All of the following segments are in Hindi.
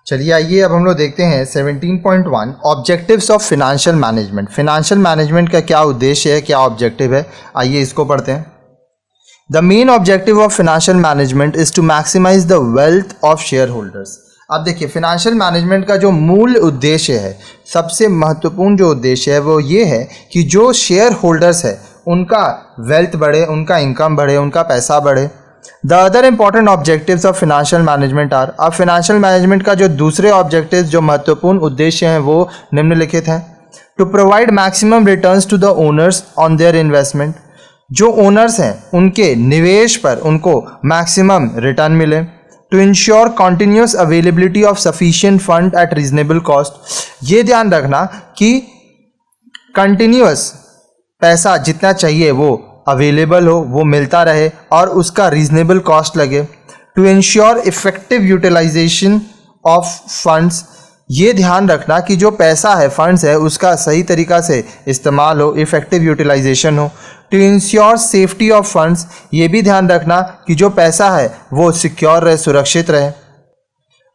चलिए आइए अब हम लोग देखते हैं 17.1 objectives of financial management. Financial management का क्या उद्देश्य है, क्या ऑब्जेक्टिव है, आइए इसको पढ़ते हैं। The main objective of financial management is to maximise the wealth of share holders. अब देखिए, फिनेंशियल मैनेजमेंट का जो मूल उद्देश्य है, सबसे महत्वपूर्ण जो उद्देश्य है वो ये है कि जो शेयर होल्डर्स है उनका वेल्थ बढ़े, उनका इनकम बढ़े, उनका पैसा बढ़े। The other important objectives of financial management are, अब फिनेंशियल मैनेजमेंट का जो दूसरे ऑब्जेक्टिव्स, जो महत्वपूर्ण उद्देश्य हैं वो निम्नलिखित हैं। To provide maximum returns to the owners on their investment, जो ओनर्स हैं उनके निवेश पर उनको मैक्सिमम रिटर्न मिले। To ensure continuous availability of sufficient fund at reasonable cost, ये ध्यान रखना कि कंटिन्यूस पैसा जितना चाहिए वो अवेलेबल हो, वो मिलता रहे और उसका रीजनेबल कॉस्ट लगे। To ensure effective utilisation of funds, ये ध्यान रखना कि जो पैसा है, फंड्स है, उसका सही तरीक़ा से इस्तेमाल हो, इफेक्टिव यूटिलाइजेशन हो। To ensure safety of funds, ये भी ध्यान रखना कि जो पैसा है वो सिक्योर रहे, सुरक्षित रहे।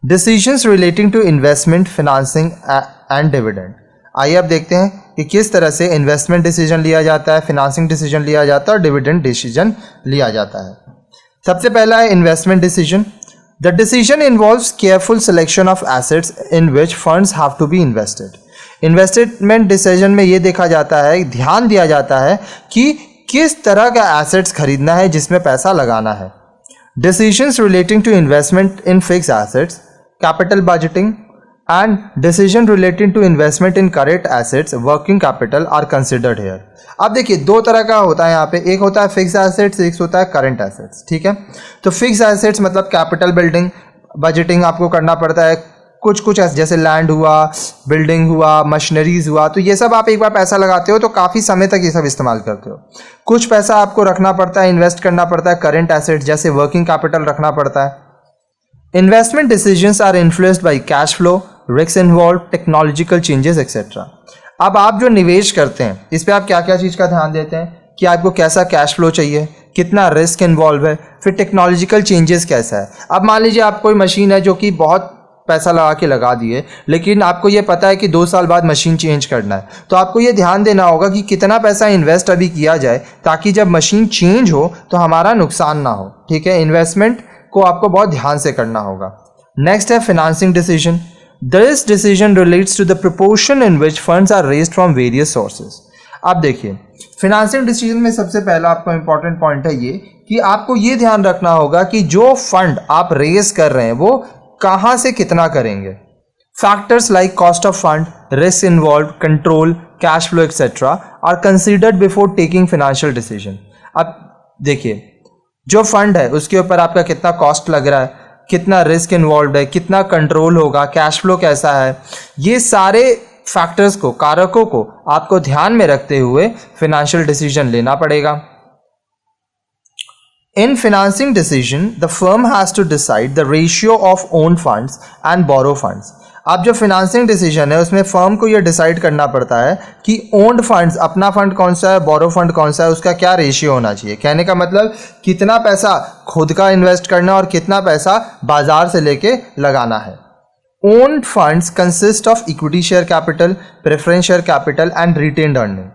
Decisions relating to investment, financing and dividend, आइए अब देखते हैं कि किस तरह से इन्वेस्टमेंट डिसीजन लिया जाता है, फाइनेंसिंग डिसीजन लिया जाता है और डिविडेंड डिसीजन लिया जाता है। सबसे पहला है investment decision. The decision involves careful selection of assets in which funds have to be invested. Investment decision में ये देखा जाता है, ध्यान दिया जाता है कि किस तरह का एसेट्स खरीदना है जिसमें पैसा लगाना है। Decisions relating to investment in fix assets, capital budgeting and decision relating to investment in current assets, working capital are considered here। अब देखिए, दो तरह का होता है यहाँ पे, एक होता है फिक्स एसेट्स, एक होता है करंट एसेट्स, ठीक है। तो फिक्स एसेट्स मतलब कैपिटल बिल्डिंग, बजटिंग आपको करना पड़ता है, कुछ जैसे लैंड हुआ, बिल्डिंग हुआ, मशीनरीज हुआ, तो ये सब आप एक बार पैसा लगाते हो तो काफ़ी समय तक ये सब इस्तेमाल करते हो। कुछ पैसा आपको रखना पड़ता है, इन्वेस्ट करना पड़ता है करंट एसेट्स, जैसे वर्किंग कैपिटल रखना पड़ता है। Investment decisions are influenced by cash flow, risk involve, technological changes etcetera. अब आप जो निवेश करते हैं इस पे आप क्या क्या चीज़ का ध्यान देते हैं कि आपको कैसा कैश फ्लो चाहिए, कितना रिस्क इन्वॉल्व है, फिर टेक्नोलॉजिकल चेंजेस कैसा है। अब मान लीजिए आप कोई मशीन है जो कि बहुत पैसा लगा दिए, लेकिन आपको ये पता है कि 2 साल बाद मशीन चेंज करना है, तो आपको ये ध्यान देना होगा कि कितना पैसा इन्वेस्ट अभी किया जाए ताकि जब मशीन चेंज हो तो हमारा नुकसान ना हो, ठीक है। इन्वेस्टमेंट को आपको बहुत ध्यान से करना होगा। नेक्स्ट है financing decision. This decision relates to the proportion in which funds are raised from various sources। अब देखिए, फाइनेंसिंग डिसीजन में सबसे पहला आपका इंपॉर्टेंट पॉइंट है ये कि आपको ये ध्यान रखना होगा कि जो फंड आप रेज कर रहे हैं वो कहाँ से कितना करेंगे। Factors like cost of fund, risk involve, control, cash flow etcetera are considered before taking financial decision. अब देखिए, जो फंड है उसके ऊपर आपका कितना कॉस्ट लग रहा है, कितना रिस्क इन्वॉल्व है, कितना कंट्रोल होगा, कैश फ्लो कैसा है, ये सारे फैक्टर्स को, कारकों को आपको ध्यान में रखते हुए फाइनेंशियल डिसीजन लेना पड़ेगा। In financing decision the firm has to decide the ratio of own funds and borrow funds. अब जो फाइनेंसिंग डिसीजन है उसमें फर्म को यह डिसाइड करना पड़ता है कि ओन्ड फंड्स, अपना फंड कौन सा है, बोरो फंड कौन सा है, उसका क्या रेशियो होना चाहिए। कहने का मतलब कितना पैसा खुद का इन्वेस्ट करना और कितना पैसा बाजार से लेके लगाना है। Owned funds consist of equity share capital, preference share capital and retained earning.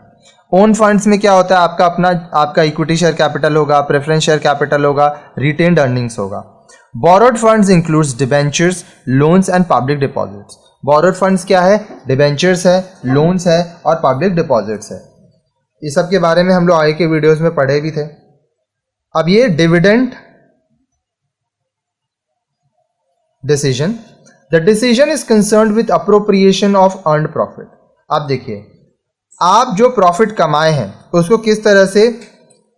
Own funds में क्या होता है, आपका इक्विटी शेयर कैपिटल होगा, प्रेफरेंस शेयर कैपिटल होगा, रिटेन्ड अर्निंग्स होगा। Borrowed funds includes debentures, loans and public deposits। Borrowed funds क्या है, debentures है, loans है और public deposits है। इस सब के बारे में हम लोग आगे के वीडियोस में पढ़े भी थे। अब ये dividend decision, the decision is concerned with appropriation of earned profit. अब देखिए, आप जो प्रॉफिट कमाए हैं उसको किस तरह से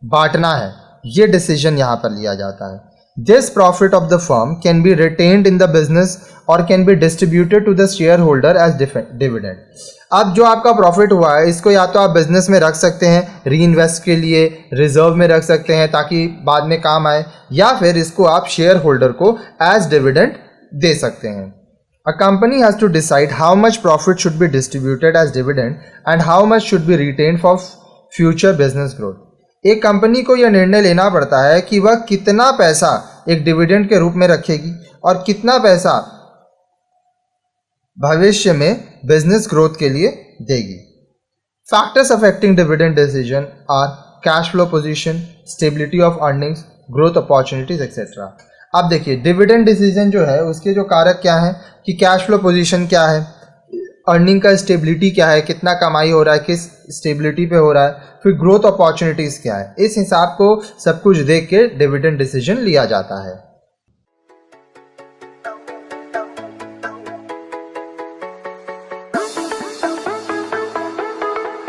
बांटना है, ये डिसीजन यहां पर लिया जाता है। This profit of the firm can be retained in the business or can be distributed to the shareholder as dividend। अब जो आपका प्रॉफिट हुआ है इसको या तो आप बिजनेस में रख सकते हैं, री इन्वेस्ट के लिए रिजर्व में रख सकते हैं ताकि बाद में काम आए, या फिर इसको आप शेयर होल्डर को एज डिविडेंड दे सकते हैं। A company has to decide how much profit should be distributed as dividend and how much should be retained for future business growth। एक कंपनी को यह निर्णय लेना पड़ता है कि वह कितना पैसा एक डिविडेंड के रूप में रखेगी और कितना पैसा भविष्य में बिजनेस ग्रोथ के लिए देगी। Factors affecting dividend decision are cash flow position, stability of earnings, growth opportunities etcetera. अब देखिए डिविडेंड डिसीजन जो है उसके जो कारक क्या हैं कि कैश फ्लो पोजीशन क्या है, अर्निंग का स्टेबिलिटी क्या है, कितना कमाई हो रहा है, किस स्टेबिलिटी पे हो रहा है, फिर ग्रोथ अपॉर्चुनिटीज़ क्या है। इस हिसाब को सब कुछ देख के डिविडेंड डिसीजन लिया जाता है।